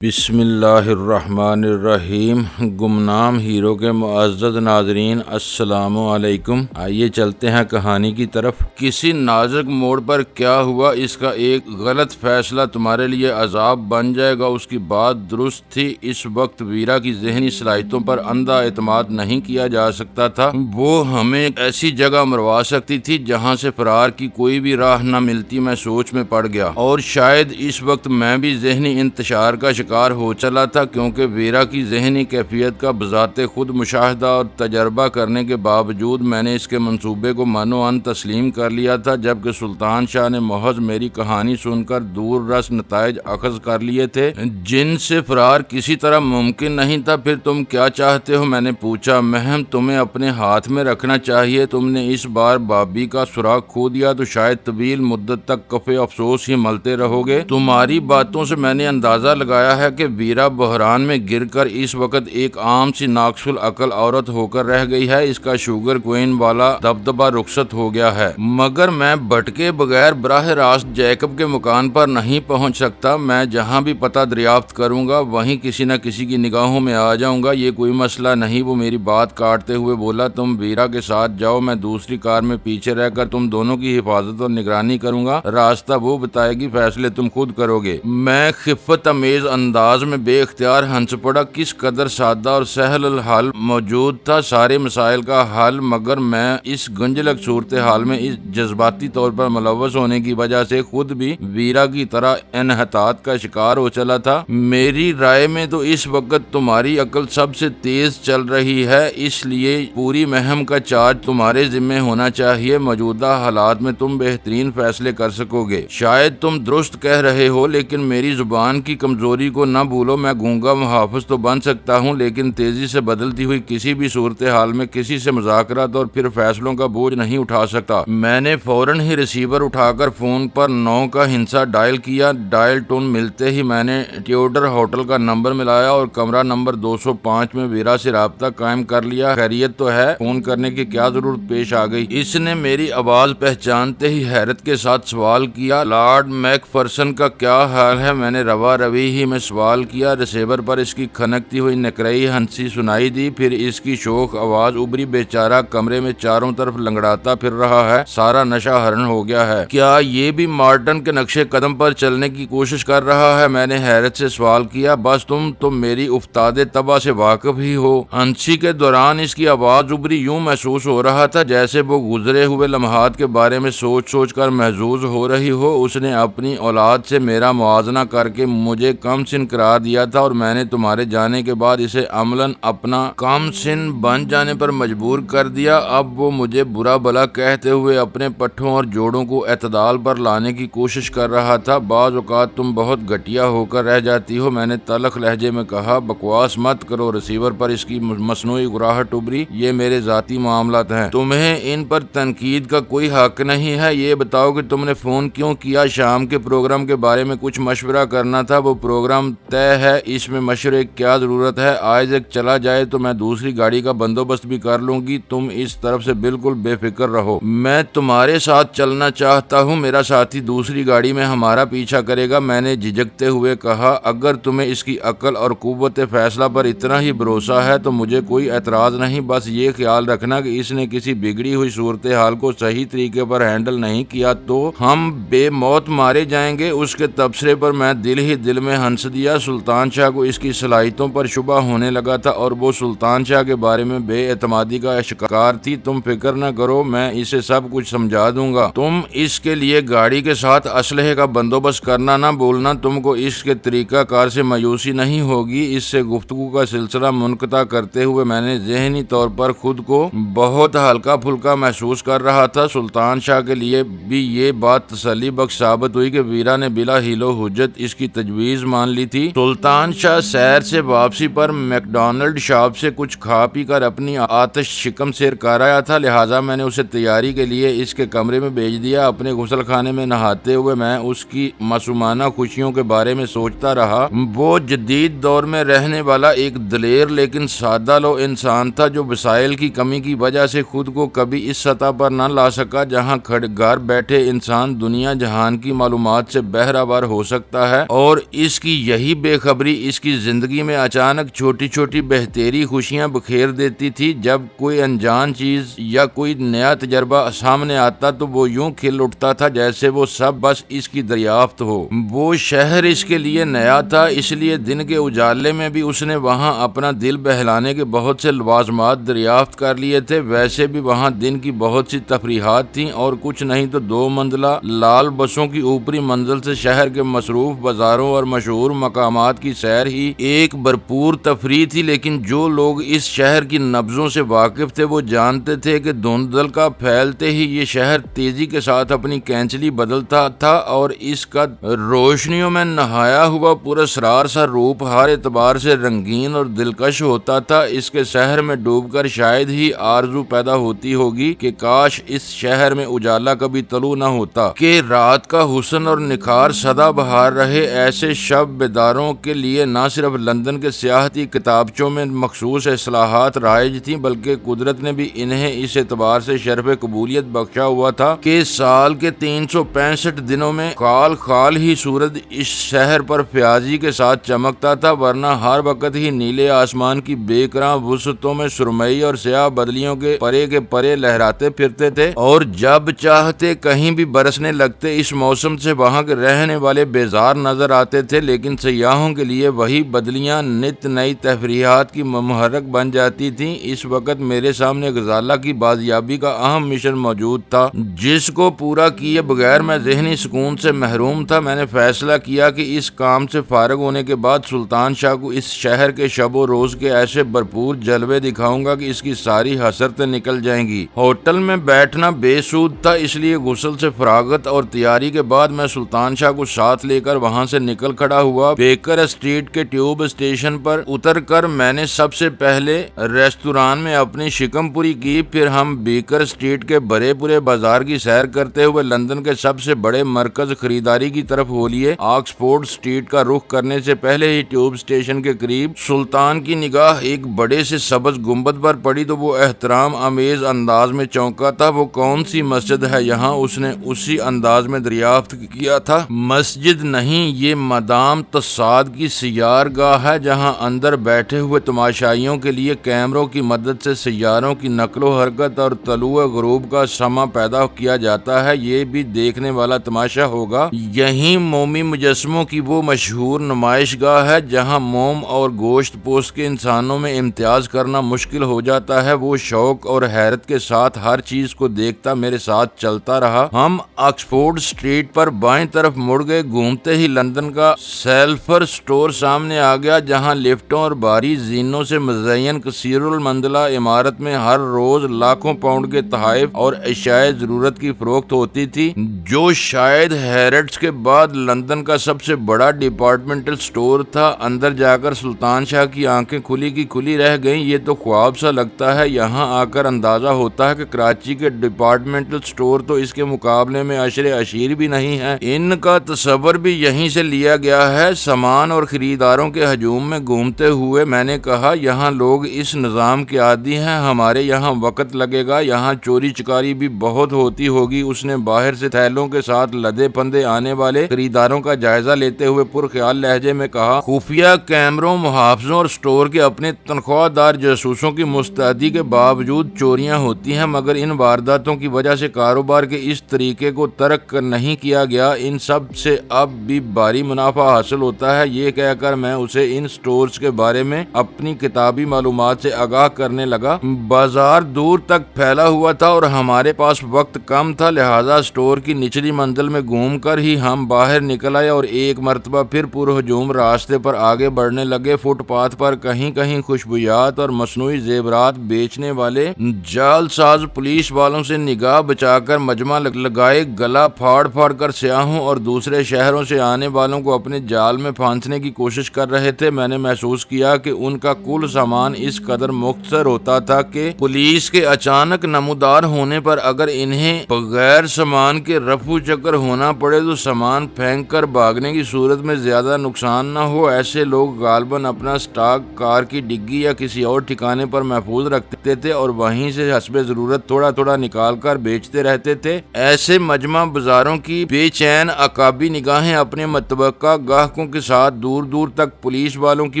بسم اللہ الرحمن الرحیم۔ گمنام ہیرو کے معزز ناظرین، السلام علیکم۔ آئیے چلتے ہیں کہانی کی طرف۔ کسی نازک موڑ پر کیا ہوا، اس کا ایک غلط فیصلہ تمہارے لیے عذاب بن جائے گا۔ اس کی بات درست تھی۔ اس وقت ویرا کی ذہنی صلاحیتوں پر اندھا اعتماد نہیں کیا جا سکتا تھا۔ وہ ہمیں ایسی جگہ مروا سکتی تھی جہاں سے فرار کی کوئی بھی راہ نہ ملتی۔ میں سوچ میں پڑ گیا، اور شاید اس وقت میں بھی ذہنی انتشار کا شکار ہو چلا تھا، کیونکہ ویرا کی ذہنی کیفیت کا بذات خود مشاہدہ اور تجربہ کرنے کے باوجود میں نے اس کے منصوبے کو منو ان تسلیم کر لیا تھا، جبکہ سلطان شاہ نے محض میری کہانی سن کر دور رس نتائج اخذ کر لیے تھے جن سے فرار کسی طرح ممکن نہیں تھا۔ پھر تم کیا چاہتے ہو؟ میں نے پوچھا۔ مہم تمہیں اپنے ہاتھ میں رکھنا چاہیے۔ تم نے اس بار بابی کا سراغ کھو دیا تو شاید طویل مدت تک کفِ افسوس ہی ملتے رہو گے۔ تمہاری باتوں سے میں نے اندازہ لگایا ہے کہ ویرا بحران میں گر کر اس وقت ایک عام سی ناقص العقل عورت ہو کر رہ گئی ہے۔ اس کا شوگر کوئن والا دبدبہ رخصت ہو گیا ہے، مگر میں بھٹکے بغیر براہ راست جیکب کے مکان پر نہیں پہنچ سکتا۔ میں جہاں بھی پتہ دریافت کروں گا وہیں کسی نہ کسی کی نگاہوں میں آ جاؤں گا۔ یہ کوئی مسئلہ نہیں۔ وہ میری بات کاٹتے ہوئے بولا، تم ویرا کے ساتھ جاؤ، میں دوسری کار میں پیچھے رہ کر تم دونوں کی حفاظت اور نگرانی کروں گا۔ راستہ وہ بتائے گی، فیصلے تم خود کرو گے۔ میں خفت امیز انداز میں بے اختیار ہنس پڑا۔ کس قدر سادہ اور سہل الحل موجود تھا سارے مسائل کا حل، مگر میں اس گنجلک صورتحال میں اس جذباتی طور پر ملوث ہونے کی وجہ سے خود بھی ویرا کی طرح انحطاط کا شکار ہو چلا تھا۔ میری رائے میں تو اس وقت تمہاری عقل سب سے تیز چل رہی ہے، اس لیے پوری مہم کا چارج تمہارے ذمہ ہونا چاہیے۔ موجودہ حالات میں تم بہترین فیصلے کر سکو گے۔ شاید تم درست کہہ رہے ہو، لیکن میری زبان کی کمزوری کو نہ بھولو۔ میں گونگا محافظ تو بن سکتا ہوں، لیکن تیزی سے بدلتی ہوئی کسی بھی صورتحال میں کسی سے مذاکرات اور پھر فیصلوں کا بوجھ نہیں اٹھا سکتا۔ میں نے فوراً ہی ریسیور اٹھا کر فون پر 9 کا ہندسہ ڈائل کیا۔ ڈائل ٹون ملتے ہی میں نے ٹیوڈر ہوٹل کا نمبر ملایا اور کمرہ نمبر 205 میں ویرا سے رابطہ قائم کر لیا۔ خیریت تو ہے؟ فون کرنے کی کیا ضرورت پیش آ گئی؟ اس نے میری آواز پہچانتے ہی حیرت کے ساتھ سوال کیا۔ لارڈ میک فرسن کا کیا حال ہے؟ میں نے روا روی ہی میں سوال کیا۔ ریسیور پر اس کی کھنکتی ہوئی نکرئی ہنسی سنائی دی، پھر اس کی شوخ آواز ابری۔ بیچارہ کمرے میں چاروں طرف لنگڑاتا پھر رہا ہے، سارا نشہ ہرن ہو گیا ہے۔ کیا یہ بھی مارٹن کے نقشے قدم پر چلنے کی کوشش کر رہا ہے؟ میں نے حیرت سے سوال کیا۔ بس تم میری افتادے طبع سے واقف ہی ہو۔ ہنسی کے دوران اس کی آواز ابری یوں محسوس ہو رہا تھا جیسے وہ گزرے ہوئے لمحات کے بارے میں سوچ سوچ کر محظوظ ہو رہی ہو۔ اس نے اپنی اولاد سے میرا موازنہ کر کے مجھے کم سن قرار دیا تھا، اور میں نے تمہارے جانے کے بعد اسے عملاً اپنا کم سن بن جانے پر مجبور کر دیا۔ اب وہ مجھے برا بھلا کہتے ہوئے اپنے پٹھوں اور جوڑوں کو اعتدال پر لانے کی کوشش کر رہا تھا۔ بعض اوقات تم بہت گھٹیا ہو کر رہ جاتی ہو، میں نے تلخ لہجے میں کہا۔ بکواس مت کرو۔ ریسیور پر اس کی مصنوعی گراہٹ ابری۔ یہ میرے ذاتی معاملات ہیں، تمہیں ان پر تنقید کا کوئی حق نہیں ہے۔ یہ بتاؤ کہ تم نے فون کیوں کیا؟ شام کے پروگرام کے بارے میں کچھ مشورہ کرنا تھا۔ وہ پروگرام طے ہے، اس میں مشورے کی کیا ضرورت ہے؟ آئزیک چلا جائے تو میں دوسری گاڑی کا بندوبست بھی کر لوں گی۔ تم اس طرف سے بالکل بے فکر رہو۔ میں تمہارے ساتھ چلنا چاہتا ہوں۔ میرا ساتھی دوسری گاڑی میں ہمارا پیچھا کرے گا، میں نے جھجکتے ہوئے کہا۔ اگر تمہیں اس کی عقل اور قوت فیصلہ پر اتنا ہی بھروسہ ہے تو مجھے کوئی اعتراض نہیں۔ بس یہ خیال رکھنا کہ اس نے کسی بگڑی ہوئی صورتحال کو صحیح طریقے پر ہینڈل نہیں کیا تو ہم بے موت مارے جائیں گے۔ اس کے تبصرے پر میں دل ہی دل میں ہنس دیا۔ سلطان شاہ کو اس کی صلاحیتوں پر شبہ ہونے لگا تھا، اور وہ سلطان شاہ کے بارے میں بے اعتمادی کا شکار تھی۔ تم فکر نہ کرو، میں اسے سب کچھ سمجھا دوں گا۔ تم اس کے لیے گاڑی کے ساتھ اسلحے کا بندوبست کرنا نہ بھولنا۔ تم کو اس کے طریقہ کار سے مایوسی نہیں ہوگی۔ اس سے گفتگو کا سلسلہ منقطع کرتے ہوئے میں نے ذہنی طور پر خود کو بہت ہلکا پھلکا محسوس کر رہا تھا۔ سلطان شاہ کے لیے بھی یہ بات تسلی بخش ثابت ہوئی کہ ویرا نے بلا حیل و حجت اس کی تجویز مان لی تھی۔ سلطان شاہ سیر سے واپسی پر میکڈونلڈ شاپ سے کچھ کھا پی کر اپنی آتش شکم سیر کر آیا تھا، لہٰذا میں نے اسے تیاری کے لیے اس کے کمرے میں بھیج دیا۔ اپنے غسل خانے میں نہاتے ہوئے میں اس کی معصومانہ خوشیوں کے بارے میں سوچتا رہا۔ وہ جدید دور میں رہنے والا ایک دلیر لیکن سادہ لو انسان تھا، جو وسائل کی کمی کی وجہ سے خود کو کبھی اس سطح پر نہ لا سکا جہاں گھر بیٹھے انسان دنیا جہان کی معلومات سے بہرہ ور ہو سکتا ہے، اور اس کی یہی بے خبری اس کی زندگی میں اچانک چھوٹی چھوٹی بہتری خوشیاں بکھیر دیتی تھی۔ جب کوئی انجان چیز یا کوئی نیا تجربہ سامنے آتا تو وہ یوں کھل اٹھتا تھا جیسے وہ سب بس اس کی دریافت ہو۔ وہ شہر اس کے لیے نیا تھا، اس لیے دن کے اجالے میں بھی اس نے وہاں اپنا دل بہلانے کے بہت سے لوازمات دریافت کر لیے تھے۔ ویسے بھی وہاں دن کی بہت سی تفریحات تھیں اور کچھ نہیں تو 2 منزلہ لال بسوں کی اوپری منزل سے شہر کے مصروف بازاروں اور مشہور مقامات کی سیر ہی ایک بھرپور تفریح تھی۔ لیکن جو لوگ اس شہر کی نبضوں سے واقف تھے وہ جانتے تھے کہ دھندل کا پھیلتے ہی یہ شہر تیزی کے ساتھ اپنی کینچلی بدلتا تھا اور اس کا روشنیوں میں نہایا ہوا پراسرار سا روپ ہر اعتبار سے رنگین اور دلکش ہوتا تھا۔ اس کے شہر میں ڈوب کر شاید ہی آرزو پیدا ہوتی ہوگی کہ کاش اس شہر میں اجالا کبھی طلوع نہ ہوتا، کہ رات کا حسن اور نکھار سدا بہار رہے۔ ایسے شب بیداروں کے لیے نہ صرف لندن کے سیاحتی کتابچوں میں مخصوص اصلاحات رائج تھیں بلکہ قدرت نے بھی انہیں اس اعتبار سے شرف قبولیت بخشا ہوا تھا کہ سال کے 365 دنوں میں خال ہی سورج اس شہر پر فیاضی کے ساتھ چمکتا تھا، ورنہ ہر وقت ہی نیلے آسمان کی بے کراں وسعتوں میں سرمئی اور سیاہ بدلیوں کے پرے لہراتے پھرتے تھے اور جب چاہتے کہیں بھی برسنے لگتے۔ اس موسم سے وہاں کے رہنے والے بیزار نظر آتے تھے، لیکن سیاحوں کے لیے وہی بدلیاں نت نئی تفریحات کی محرک بن جاتی تھیں۔ اس وقت میرے سامنے غزالہ کی بازیابی کا اہم مشن موجود تھا جس کو پورا کیے بغیر میں ذہنی سکون سے محروم تھا۔ میں نے فیصلہ کیا کہ اس کام سے فارغ ہونے کے بعد سلطان شاہ کو اس شہر کے شب و روز کے ایسے بھرپور جلوے دکھاؤں گا کہ اس کی ساری حسرتیں نکل جائیں گی۔ ہوٹل میں بیٹھنا بے سود تھا، اس لیے غسل سے فراغت اور تیاری کے بعد میں سلطان شاہ کو ساتھ لے کر وہاں سے نکل کھڑا ہوا۔ بیکر اسٹریٹ کے ٹیوب اسٹیشن پر اتر کر میں نے سب سے پہلے ریستوران میں اپنی شکم پوری کی، پھر ہم بیکر اسٹریٹ کے بڑے پورے بازار کی سیر کرتے ہوئے لندن کے سب سے بڑے مرکز خریداری کی طرف ہو لیے۔ آکسفورڈ اسٹریٹ کا رخ کرنے سے پہلے ہی ٹیوب اسٹیشن کے قریب سلطان کی نگاہ ایک بڑے سے سبز گنبد پر پڑی تو وہ احترام آمیز انداز میں چونکا تھا۔ وہ کون سی مسجد ہے یہاں؟ اس نے اسی انداز میں دریافت کیا تھا۔ مسجد نہیں، یہ مدام تصاد کی سیار گاہ ہے جہاں اندر بیٹھے ہوئے تماشائیوں کے لیے کیمروں کی مدد سے سیاروں کی نقل و حرکت اور طلوع غروب کا سما پیدا کیا جاتا ہے۔ یہ بھی دیکھنے والا تماشا ہوگا۔ یہیں مومی مجسموں کی وہ مشہور نمائش گاہ ہے جہاں موم اور گوشت پوست کے انسانوں میں امتیاز کرنا مشکل ہو جاتا ہے۔ وہ شوق اور حیرت کے ساتھ ہر چیز کو دیکھتا میرے ساتھ چلتا رہا۔ ہم آکسفورڈ اسٹریٹ پر بائیں طرف مڑ گئے۔ گھومتے ہی لندن کا سیلفر اسٹور سامنے آ گیا جہاں لفٹوں اور بھاری زینوں سے مزین کثیر المنزلہ عمارت میں ہر روز لاکھوں پاؤنڈ کے تحائف اور اشیاء ضرورت کی فروخت ہوتی تھی، جو شاید ہیرڈز کے بعد لندن کا سب سے بڑا ڈپارٹمنٹل اسٹور تھا۔ اندر جا کر سلطان شاہ کی آنکھیں کھلی کی کھلی رہ گئیں۔ یہ تو خواب سا لگتا ہے۔ یہاں آ کر اندازہ ہوتا ہے کہ کراچی کے ڈپارٹمنٹل اسٹور تو اس کے مقابلے میں عشر عشیر بھی نہیں ہے۔ ان کا تصور بھی یہیں سے لیا گیا ہے۔ سامان اور خریداروں کے ہجوم میں گھومتے ہوئے میں نے کہا، یہاں لوگ اس نظام کے عادی ہیں، ہمارے یہاں وقت لگے گا، یہاں چوری چکاری بھی بہت ہوتی ہوگی۔ اس نے باہر سے تھیلوں کے ساتھ لدے پندے آنے والے خریداروں کا جائزہ لیتے ہوئے پرخیال لہجے میں کہا، خفیہ کیمروں، محافظوں اور اسٹور کے اپنے تنخواہ دار جاسوسوں کی مستعدی کے باوجود چوریاں ہوتی ہیں، مگر ان وارداتوں کی وجہ سے کاروبار کے اس طریقے کو ترک نہیں کیا گیا۔ ان سب سے اب بھی بھاری منافع حاصل ہوتا ہے۔ یہ کہہ کر میں اسے ان سٹورز کے بارے میں اپنی کتابی معلومات سے آگاہ کرنے لگا۔ بازار دور تک پھیلا ہوا تھا اور ہمارے پاس وقت کم تھا، لہذا سٹور کی نچلی منزل میں گھوم کر ہی ہم باہر نکل آئے اور ایک مرتبہ پھر پرہجوم راستے پر آگے بڑھنے لگے۔ فٹ پاتھ پر کہیں کہیں خوشبویات اور مصنوعی زیورات بیچنے والے جعل ساز پولیس والوں سے نگاہ بچا کر مجمع لگائے گلا پھاڑ پھاڑ کر سیاحوں اور دوسرے شہروں سے آنے والوں کو اپنے جال میں پھانسنے کی کوشش کر رہے تھے۔ میں نے محسوس کیا کہ ان کا کل سامان اس قدر مختصر ہوتا تھا کہ پولیس کے اچانک نمودار ہونے پر اگر انہیں بغیر سامان کے رفو چکر ہونا پڑے تو سامان پھینک کر بھاگنے کی صورت میں زیادہ نقصان نہ ہو۔ ایسے لوگ غالباً اپنا سٹاک کار کی ڈگی یا کسی اور ٹھکانے پر محفوظ رکھتے تھے اور وہیں سے حسب ضرورت تھوڑا تھوڑا نکال کر بیچتے رہتے تھے۔ ایسے مجمع بازاروں کی بے چین عقابی نگاہیں اپنے متوقع گاہ مراقبوں کے ساتھ دور دور تک پولیس والوں کی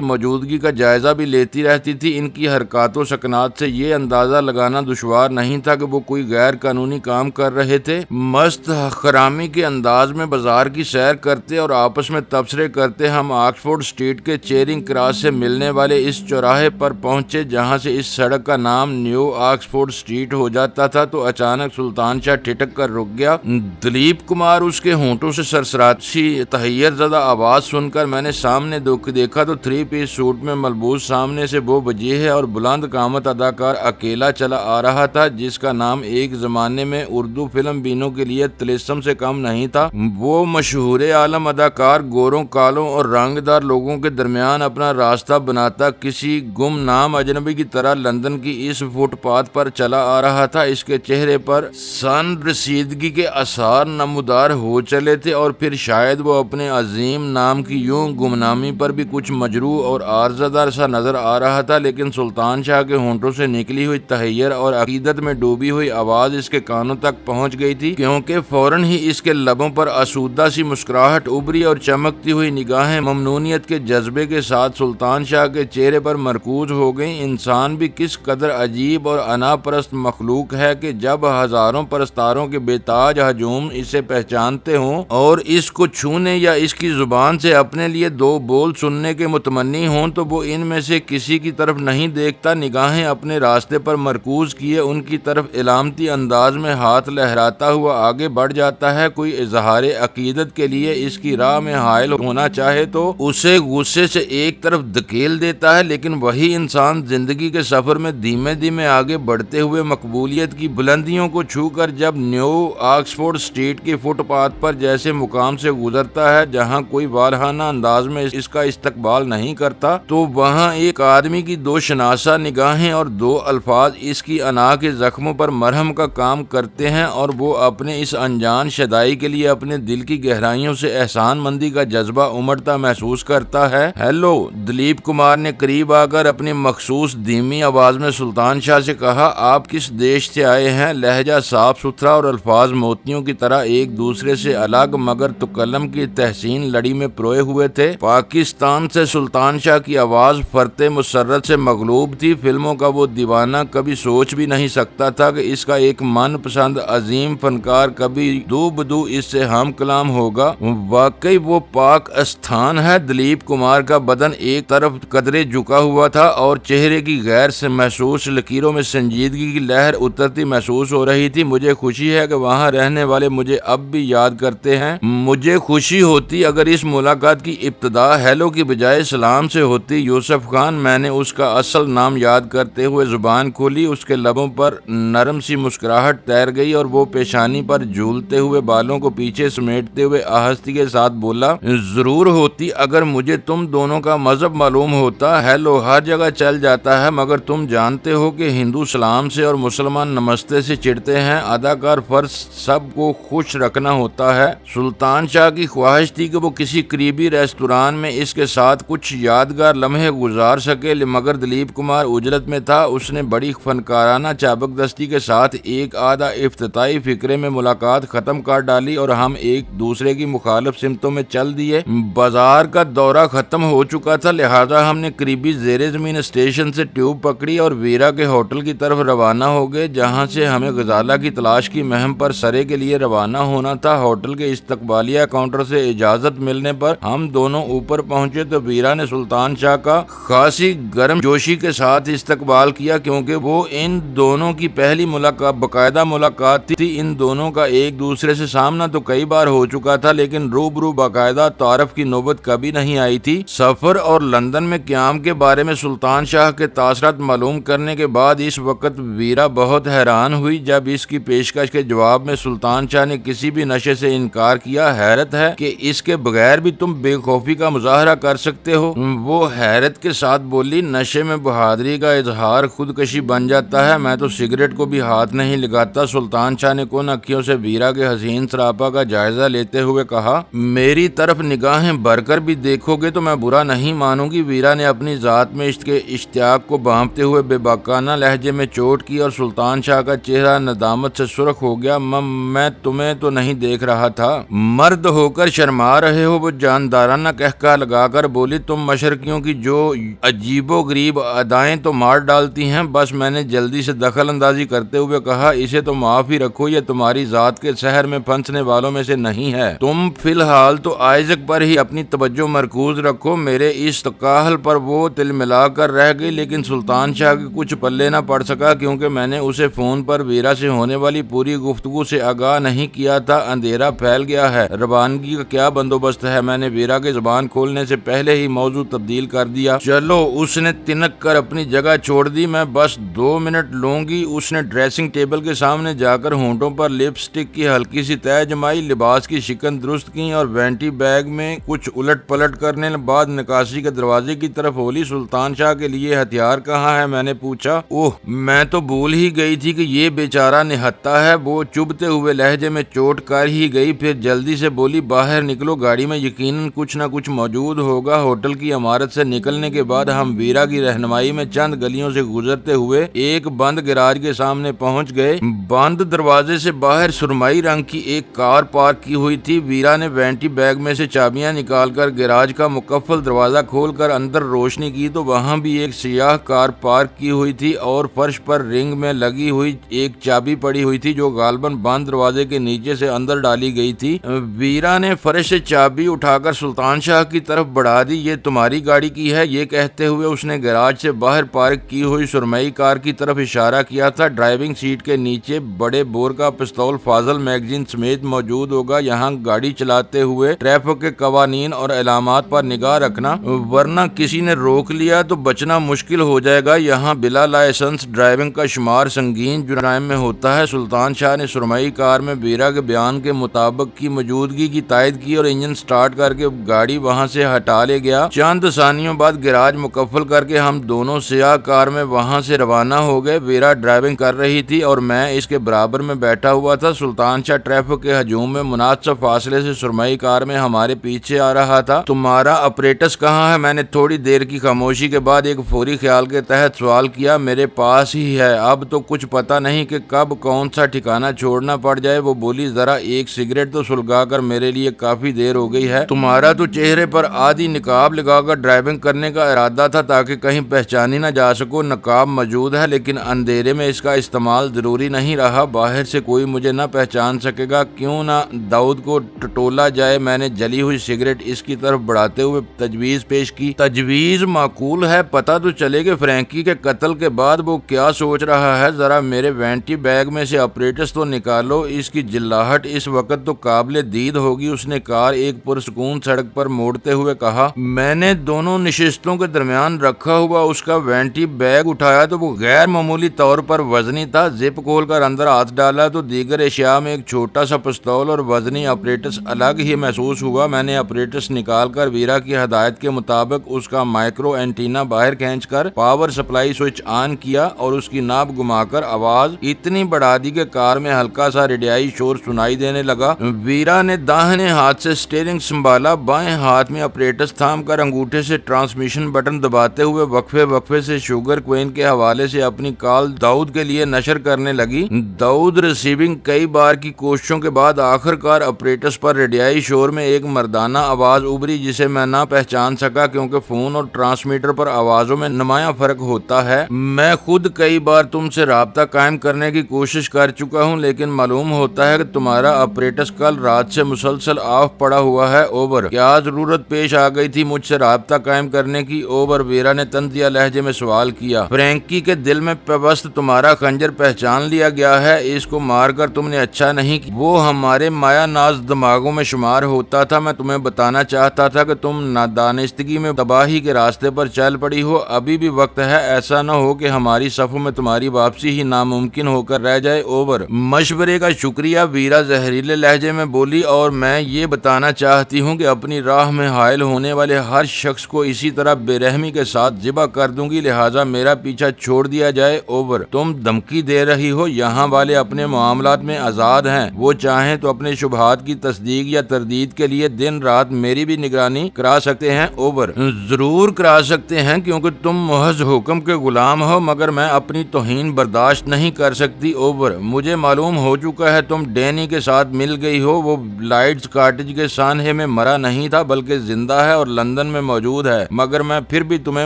موجودگی کا جائزہ بھی لیتی رہتی تھی۔ ان کی حرکات و سکنات سے یہ اندازہ لگانا دشوار نہیں تھا کہ وہ کوئی غیر قانونی کام کر رہے تھے۔ مست خرامی کے انداز میں بازار کی سیر کرتے اور آپس میں تبصرے کرتے ہم آکسفورڈ اسٹریٹ کے چیرنگ کراس سے ملنے والے اس چوراہے پر پہنچے جہاں سے اس سڑک کا نام نیو آکسفورڈ اسٹریٹ ہو جاتا تھا، تو اچانک سلطان شاہ ٹھٹک کر رک گیا۔ دلیپ کمار، اس کے ہونٹوں سے سرسراتی تحیر زدہ آواز سن کر میں نے سامنے دیکھا تو 3 پیس سوٹ میں ملبوس سامنے سے وہ وجیح اور بلند قامت اداکار اکیلا چلا آ رہا تھا جس کا نام ایک زمانے میں اردو فلم بینوں کے لیے طلسم سے کم نہیں تھا۔ وہ مشہور عالم اداکار گوروں، کالوں اور رنگ دار لوگوں کے درمیان اپنا راستہ بناتا کسی گمنام اجنبی کی طرح لندن کی اس فٹ پاتھ پر چلا آ رہا تھا۔ اس کے چہرے پر سن رسیدگی کے آثار نمودار ہو چلے تھے اور پھر شاید وہ اپنے عظیم نام کی یوں گمنامی پر بھی کچھ مجروح اور عارضدار سا نظر آ رہا تھا، لیکن سلطان شاہ کے ہونٹوں سے نکلی ہوئی تحیر اور عقیدت میں ڈوبی ہوئی آواز اس کے کانوں تک پہنچ گئی تھی، کیونکہ فوراً ہی اس کے لبوں پر آسودہ سی مسکراہٹ ابھری اور چمکتی ہوئی نگاہیں ممنونیت کے جذبے کے ساتھ سلطان شاہ کے چہرے پر مرکوز ہو گئیں۔ انسان بھی کس قدر عجیب اور انا پرست مخلوق ہے کہ جب ہزاروں پرستاروں کے بے تاج ہجوم اسے پہچانتے ہوں اور اس کو چھونے یا اس کی زبان سے اپنے لیے 2 بول سننے کے متمنی ہوں تو وہ ان میں سے کسی کی طرف نہیں دیکھتا، نگاہیں اپنے راستے پر مرکوز کیے ان کی طرف علامتی انداز میں ہاتھ لہراتا ہوا آگے بڑھ جاتا ہے۔ کوئی اظہار عقیدت کے لیے اس کی راہ میں حائل ہونا چاہے تو اسے غصے سے ایک طرف دھکیل دیتا ہے، لیکن وہی انسان زندگی کے سفر میں دھیمے دھیمے آگے بڑھتے ہوئے مقبولیت کی بلندیوں کو چھو کر جب نیو آکسفورڈ اسٹریٹ کی فٹ پاتھ پر جیسے مقام سے گزرتا ہے جہاں کوئی والہانہ انداز میں اس کا استقبال نہیں کرتا، تو وہاں ایک آدمی کی 2 شناسا نگاہیں اور 2 الفاظ اس کی انا کے زخموں پر مرہم کا کام کرتے ہیں اور وہ اپنے اس انجان شدائی کے لیے اپنے دل کی گہرائیوں سے احسان مندی کا جذبہ امڑتا محسوس کرتا ہے۔ ہیلو، دلیپ کمار نے قریب آ کر اپنی مخصوص دھیمی آواز میں سلطان شاہ سے کہا۔ آپ کس دیش سے آئے ہیں؟ لہجہ صاف ستھرا اور الفاظ موتیوں کی طرح ایک دوسرے سے الگ مگر تکلم کی تحسین لڑی میں پروئے ہوئے تھے۔ پاکستان سے سلطان شاہ کی آواز فرت مسرت سے مغلوب تھی۔ فلموں کا وہ دیوانہ کبھی سوچ بھی نہیں سکتا تھا کہ اس کا ایک من پسند عظیم فنکار کبھی دو بدو اس سے ہم کلام ہوگا۔ واقعی وہ پاک استھان ہے۔ دلیپ کمار کا بدن ایک طرف قدرے جھکا ہوا تھا اور چہرے کی غیر سے محسوس لکیروں میں سنجیدگی کی لہر اترتی محسوس ہو رہی تھی۔ مجھے خوشی ہے کہ وہاں رہنے والے مجھے اب بھی یاد کرتے ہیں۔ مجھے خوشی ہوتی اگر اس ملاقات کی ابتدا ہیلو کی بجائے سلام سے ہوتی۔ یوسف خان، میں نے اس کا اصل نام یاد کرتے ہوئے زبان کھولی۔ اس کے لبوں پر نرم سی مسکراہٹ تیر گئی اور وہ پیشانی پر جھولتے ہوئے بالوں کو پیچھے سمیٹتے ہوئے آہستگی کے ساتھ بولا، ضرور ہوتی اگر مجھے تم دونوں کا مذہب معلوم ہوتا۔ ہیلو ہر جگہ چل جاتا ہے مگر تم جانتے ہو کہ ہندو سلام سے اور مسلمان نمستے سے چڑھتے ہیں۔ اداکار فرض سب کو خوش رکھنا ہوتا ہے۔ سلطان شاہ کی خواہش تھی کہ وہ کسی قریبی ریستوران میں اس کے ساتھ کچھ یادگار لمحے گزار سکے، مگر دلیپ کمار اجلت میں تھا۔ اس نے بڑی فنکارانہ چابک دستی کے ساتھ ایک آدھا افتتاحی فقرے میں ملاقات ختم کر ڈالی اور ہم ایک دوسرے کی مخالف سمتوں میں چل دیے۔ بازار کا دورہ ختم ہو چکا تھا، لہذا ہم نے قریبی زیر زمین اسٹیشن سے ٹیوب پکڑی اور ویرا کے ہوٹل کی طرف روانہ ہو گئے جہاں سے ہمیں غزالہ کی تلاش کی مہم پر سرے کے لیے روانہ ہونا تھا۔ ہوٹل کے استقبالیہ کاؤنٹر سے اجازت ملنے پر ہم دونوں اوپر پہنچے تو ویرا نے سلطان شاہ کا خاصی گرم جوشی کے ساتھ استقبال کیا کیونکہ وہ ان دونوں کی پہلی باقاعدہ ملاقات تھی۔ ان دونوں کا ایک دوسرے سے سامنا تو کئی بار ہو چکا تھا لیکن روبرو باقاعدہ تعارف کی نوبت کبھی نہیں آئی تھی۔ سفر اور لندن میں قیام کے بارے میں سلطان شاہ کے تاثرات معلوم کرنے کے بعد اس وقت ویرا بہت حیران ہوئی جب اس کی پیشکش کے جواب میں سلطان شاہ نے کسی بھی نشے سے انکار کیا۔ حیرت ہے کہ اس کے بغیر بھی تم بے خوفی کا مظاہرہ کر سکتے ہو، وہ حیرت کے ساتھ بولی۔ نشے میں بہادری کا اظہار خودکشی بن جاتا ہے، میں تو سگریٹ کو بھی ہاتھ نہیں لگاتا۔ سلطان شاہ نے کن اکھیوں سے ویرا کے حسین سراپا کا جائزہ لیتے ہوئے کہا، میری طرف نگاہیں بھر کر بھی دیکھو گے تو میں برا نہیں مانوں گی۔ ویرا نے اپنی ذات میں اس کے اشتیاق کو بھانپتے ہوئے بے باکانہ لہجے میں چوٹ کی اور سلطان شاہ کا چہرہ ندامت سے سرخ ہو گیا۔ میں تمہیں تو نہیں دیکھ رہا تھا، مرد ہو کر شرما رہے ہو، وہ جاندارانہ قہقہ لگا کر بولی، تم مشرقیوں کی جو عجیب و غریب ادائیں تو مار ڈالتی ہیں۔ بس میں نے جلدی سے دخل اندازی کرتے ہوئے کہا، اسے تو معاف ہی رکھو، یہ تمہاری ذات کے شہر میں پھنسنے والوں میں سے نہیں ہے۔ تم فی الحال تو آئزک پر ہی اپنی توجہ مرکوز رکھو۔ میرے اس تکاہل پر وہ تل ملا کر رہ گئی، لیکن سلطان شاہ کے کچھ پلے نہ پڑ سکا، کیونکہ میں نے اسے فون پر ویرا سے ہونے والی پوری گفتگو سے آگاہ نہیں کیا تھا۔ اندھیرا پھیل گیا ہے، روانگی کا کیا بندوبست ہے؟ میں نے ویرا کے زبان کھولنے سے پہلے ہی موضوع تبدیل کر دیا۔ چلو، اس نے تنک کر اپنی جگہ چھوڑ دی، میں بس 2 منٹ لوں گی۔ اس نے ڈریسنگ ٹیبل کے سامنے جا کر ہونٹوں پر لپسٹک کی ہلکی سی تہ جمائی، لباس کی شکن درست کی اور وینٹی بیگ میں کچھ الٹ پلٹ کرنے بعد نکاسی کے دروازے کی طرف بولی، سلطان شاہ کے لیے ہتھیار کہاں ہے؟ میں نے پوچھا۔ اوہ، میں تو بھول ہی گئی تھی کہ یہ بیچارہ نہتا ہے۔ وہ چبھتے ہوئے لہجے میں چوٹ کر ہی گئی، پھر جلدی سے بولی، باہر نکلو، گاڑی میں یقیناً کچھ نہ کچھ موجود ہوگا۔ ہوٹل کی عمارت سے نکلنے کے بعد ہم ویرا کی رہنمائی میں چند گلیوں سے گزرتے ہوئے ایک بند گراج کے سامنے پہنچ گئے۔ بند دروازے سے باہر سرمئی رنگ کی ایک کار پارک کی ہوئی تھی۔ ویرا نے وینٹی بیگ میں سے چابیاں نکال کر گراج کا مقفل دروازہ کھول کر اندر روشنی کی تو وہاں بھی ایک سیاہ کار پارک کی ہوئی تھی اور فرش پر رنگ میں لگی ہوئی ایک چابی پڑی ہوئی تھی جو غالباً بند دروازے کے نیچے سے اندر ڈالی گئی تھی۔ ویرا نے فرش سے چابی اٹھا کر سلطان شاہ کی طرف بڑھا دی۔ یہ تمہاری گاڑی کی ہے؟ یہ کہتے ہوئے اس نے گراج سے باہر پارک کی ہوئی سرمئی کار کی طرف اشارہ کیا تھا۔ ڈرائیونگ سیٹ کے نیچے بڑے بور کا پستول فاضل میگزین سمیت موجود ہوگا۔ یہاں گاڑی چلاتے ہوئے ٹریفک کے قوانین اور علامات پر نگاہ رکھنا، ورنہ کسی نے روک لیا تو بچنا مشکل ہو جائے گا۔ یہاں بلا لائسنس ڈرائیونگ کا شمار سنگین جرائم میں ہوتا ہے۔ سلطان شاہ نے سرمئی کار میں ویرا کے بیان کے مطابق کی موجودگی کی تائید کی اور انجن سٹارٹ کر کے گاڑی وہاں سے ہٹا لے گیا۔ چند ثانیوں بعد گراج مکفل کر کے ہم دونوں سیاہ کار میں وہاں سے روانہ ہو گئے۔ ویرا ڈرائیونگ کر رہی تھی اور میں اس کے برابر میں بیٹھا ہوا تھا۔ سلطان شاہ ٹریفک کے ہجوم میں مناسب فاصلے سے سرمئی کار میں ہمارے پیچھے آ رہا تھا۔ تمہارا اپریٹس کہاں ہے؟ میں نے تھوڑی دیر کی خاموشی کے بعد ایک فوری خیال کے تحت سوال کیا۔ میرے پاس ہی ہے، اب تو کچھ پتہ نہیں کہ کب کون سا ٹھکانہ چھوڑنا پڑ جائے۔ وہ بولی، ذرا ایک سگریٹ تو سلگا کر، میرے لیے کافی دیر ہو گئی ہے۔ تمہارا تو چہرے پر آدھی نقاب لگا کر ڈرائیونگ کرنے کا ارادہ تھا تاکہ کہیں پہچانی نہ جا سکو۔ نقاب موجود ہے لیکن اندھیرے میں اس کا استعمال ضروری نہیں رہا، باہر سے کوئی مجھے نہ پہچان سکے گا۔ کیوں نہ داؤد کو ٹٹولا جائے؟ میں نے جلی ہوئی سگریٹ اس کی طرف بڑھاتے ہوئے تجویز پیش کی۔ تجویز معقول ہے، پتہ تو چلے کہ فرینکی کے قتل کے بعد وہ کیا سوچ رہا ہے۔ ذرا میرے وینٹی بیگ میں سے اپریٹس تو نکالو، اس کی جلاہٹ اس وقت تو قابل دید ہوگی۔ اس نے کار ایک پرسکون سڑک پر موڑتے ہوئے کہا۔ میں نے دونوں نشستوں کے درمیان رکھا ہوا اس کا وینٹی بیگ اٹھایا تو وہ غیر معمولی طور پر وزنی تھا۔ زپ کھول کر اندر ہاتھ ڈالا تو دیگر اشیاء میں ایک چھوٹا سا پستول اور وزنی اپریٹس الگ ہی محسوس ہوا۔ میں نے اپریٹس نکال کر ویرا کی ہدایت کے مطابق اس کا مائکرو اینٹینا باہر کھینچ کر پاور سپلائی سوئچ آن کیا اور اس کی ناپ گھما کر آواز اتنی بڑھا دی کہ کار میں ہلکا سا ریڈیائی شور سنائی دینے لگا۔ ویرا نے داہنے ہاتھ سے سٹیئرنگ سنبھالا، بائیں ہاتھ میں اپریٹس تھام کر انگوٹھے سے ٹرانسمیشن بٹن دباتے ہوئے وقفے سے شوگر کوئن کے حوالے سے اپنی کال داؤد کے لیے نشر کرنے لگی۔ داؤد ریسیونگ کئی بار کی کوششوں کے بعد آخر کار اپریٹس پر ریڈیائی شور میں ایک مردانہ آواز ابھری جسے میں نہ پہچان سکا کیونکہ فون اور ٹرانسمیٹر پر آوازوں میں نمایاں فرق ہوتا ہے۔ میں خود کئی بار تم سے رابطہ قائم کرنے کی کوشش کر چکا ہوں لیکن معلوم ہوتا ہے کہ تمہارا اپریٹس کل رات سے مسلسل آف پڑا ہوا ہے۔ اوور، کیا ضرورت پیش آ گئی تھی مجھ سے رابطہ قائم کرنے کی؟ اوور، ویرا نے طنزیہ لہجے میں سوال کیا۔ فرینکی کے دل میں پیوست تمہارا خنجر پہچان لیا گیا ہے، اس کو مار کر تم نے اچھا نہیں کیا۔ وہ ہمارے مایا ناز دماغوں میں شمار ہوتا تھا۔ میں تمہیں بتانا چاہتا تھا کہ تم نادانستگی میں تباہی کے راستے پر چل پڑی ہو۔ ابھی بھی وقت ہے، ایسا نہ ہو کہ ہماری صفوں میں تمہاری واپسی ہی ناممکن ہو کر رہ جائے۔ اوور، مشورے کا شکریہ، ویرا زہریلے لہجے میں بولی، اور میں یہ بتانا چاہتی ہوں کہ اپنی راہ میں حائل ہونے والے ہر شخص کو اسی طرح بے رحمی کے ساتھ ذبح کر دوں گی، لہٰذا میرا پیچھا چھوڑ دیا جائے۔ اوور، تم دھمکی دے رہی ہو؟ یہاں والے اپنے معاملات میں آزاد ہیں، وہ چاہیں تو اپنے شبہات کی تصدیق یا تردید کے لیے دن رات میری بھی نگرانی کرا سکتے ہیں۔ اوور، ضرور کرا سکتے ہیں کیونکہ تم محض حکم کے غلام ہو، مگر میں اپنی توہین برداشت نہیں کر سکتی۔ اوور، مجھے معلوم ہو چکا ہے تم ڈینی کے ساتھ مل گئی ہو، وہ لائٹس کاٹیج کے سانحے میں مرا نہیں تھا بلکہ زندہ ہے اور لندن میں موجود ہے، مگر میں پھر بھی تمہیں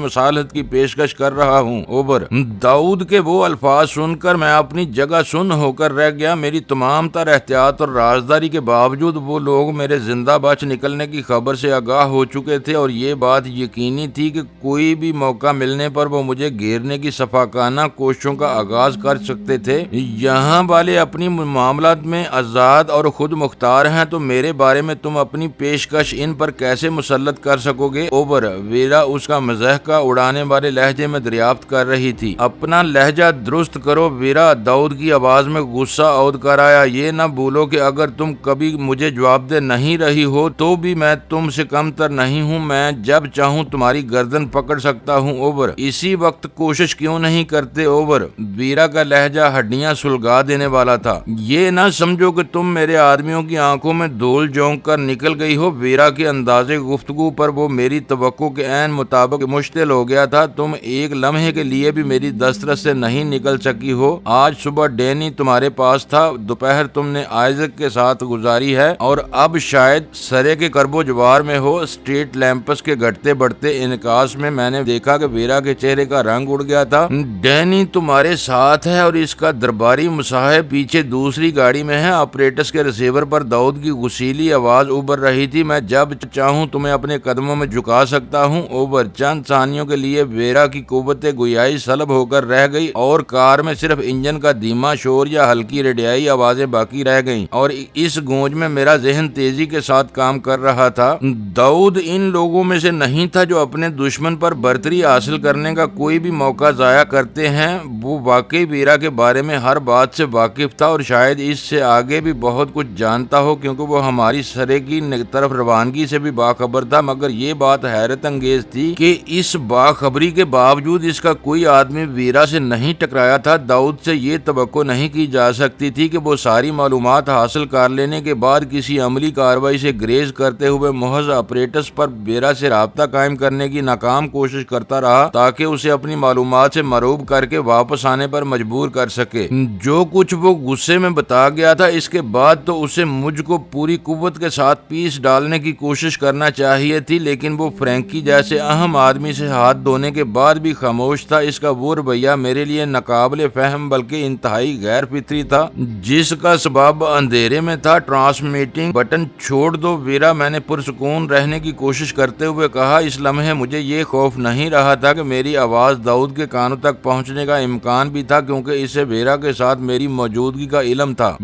مصالحت کی پیشکش کر رہا ہوں۔ اوبر: داؤد کے وہ الفاظ سن کر میں اپنی جگہ سن ہو کر رہ گیا۔ میری تمام تر احتیاط اور رازداری کے باوجود وہ لوگ میرے زندہ بچ نکلنے کی خبر سے آگاہ ہو چکے تھے اور یہ بات یقینی تھی کہ کوئی بھی موقع ملنے پر وہ مجھے گھیرنے کی شفاقانہ کوششوں کا آغاز کر سکتے تھے۔ یہاں والے اپنی معاملات میں آزاد اور خود مختار ہیں، تو میرے بارے میں تم اپنی پیشکش ان پر کیسے مسلط کر سکو گے؟ اوبر: ویرا اس کا مزاح کا اڑانے والے لہجے میں دریافت کر رہی تھی۔ اپنا لہجہ درست کرو ویرا، داؤد کی آواز میں غصہ عود کر آیا۔ یہ نہ بھولو کہ اگر تم کبھی مجھے جواب دہ نہیں رہی ہو تو بھی میں تم سے کم تر نہیں ہوں، میں جب چاہوں تمہاری گردن پکڑ سکتا ہوں۔ اوبر: اسی وقت کوشش کیوں نہیں کرتے؟ اوبر: ویرا کا لہجہ ہڈیاں سلگا دینے والا تھا۔ یہ نہ سمجھو کہ تم میرے آدمیوں کی آنکھوں میں دھول جھونک کر نکل گئی ہو۔ ویرا کے انداز گفتگو پر وہ میری توقع کے عین مطابق مشتعل ہو گیا تھا۔ تم ایک لمحے کے لیے بھی میری دسترس سے نہیں نکل سکی ہو۔ آج صبح ڈینی تمہارے پاس تھا، دوپہر تم نے آئزک کے ساتھ گزاری ہے اور اب شاید سرے کے کرب و جوار میں ہو۔ اسٹریٹ لیمپس کے گھٹتے بڑھتے انعکاس میں میں نے دیکھا کہ ویرا کے چہرے کا رنگ اڑ گیا تھا۔ ڈینی تمہارے ساتھ ہے اور اس کا درباری مصاحب پیچھے دوسری گاڑی میں ہے۔ آپریٹس کے ریسیور پر داؤد کی غصیلی آواز ابھر رہی تھی: میں جب چاہوں تمہیں اپنے قدموں میں جھکا سکتا ہوں۔ اوبر: چند ثانیوں کے لیے ویرا کی قوت گویائی سلب ہو کر رہ گئی اور کار میں صرف انجن کا دھیما شور یا ہلکی ریڈیائی آوازیں باقی رہ گئیں، اور اس گونج میں میرا ذہن تیزی کے ساتھ کام کر رہا تھا۔ داؤد ان لوگوں میں سے نہیں تھا جو اپنے دشمن پر برتری حاصل کرنے کا کوئی بھی موقع ضائع کرتے ہیں۔ وہ واقعی ویرا کے بارے میں ہر بات سے واقف تھا اور شاید اس سے آگے بھی بہت کچھ جانتا ہو، کیونکہ وہ ہماری سرے کی طرف روانگی سے بھی باخبر تھا۔ مگر یہ بات حیرت انگیز تھی کہ اس باخبری کے باوجود اس کا کوئی آدمی ویرا سے نہیں ٹکرایا تھا۔ داؤد سے یہ توقع نہیں کی جا سکتی تھی کہ وہ ساری معلومات حاصل کر لینے کے بعد کسی عملی کارروائی سے گریز کرتے ہوئے محض آپریٹس پر ویرا سے رابطہ قائم کرنے کی ناکام کوشش کرتا رہا تاکہ اسے اپنی معلومات سے مروب کر کے واپس آنے پر مجبور کر سکے۔ جو کچھ وہ غصے میں بتا گیا تھا، اس کے بعد تو اسے مجھ کو پوری قوت کے ساتھ پیس ڈالنے کی کوشش کرنا چاہیے تھی، لیکن وہ فرینکی جیسے اہم آدمی سے ہاتھ دھونے کے بعد بھی خاموش تھا۔ اس کا وہ رویہ میرے لیے ناقابل فہم بلکہ انتہائی غیر فطری تھا، جس کا سبب اندھیرے میں تھا۔ ٹرانسمیٹنگ بٹن چھوڑ دو ویرا، میں نے پرسکون رہنے کی کوشش کرتے ہوئے کہا۔ اس لمحے مجھے یہ خوف نہیں رہا تھا کہ میری آواز داؤد کے کانوں تک پہنچنے کا امکان بھی تھا، کیونکہ اسے ویرا کے ساتھ میری موجودگی کا علم تھا۔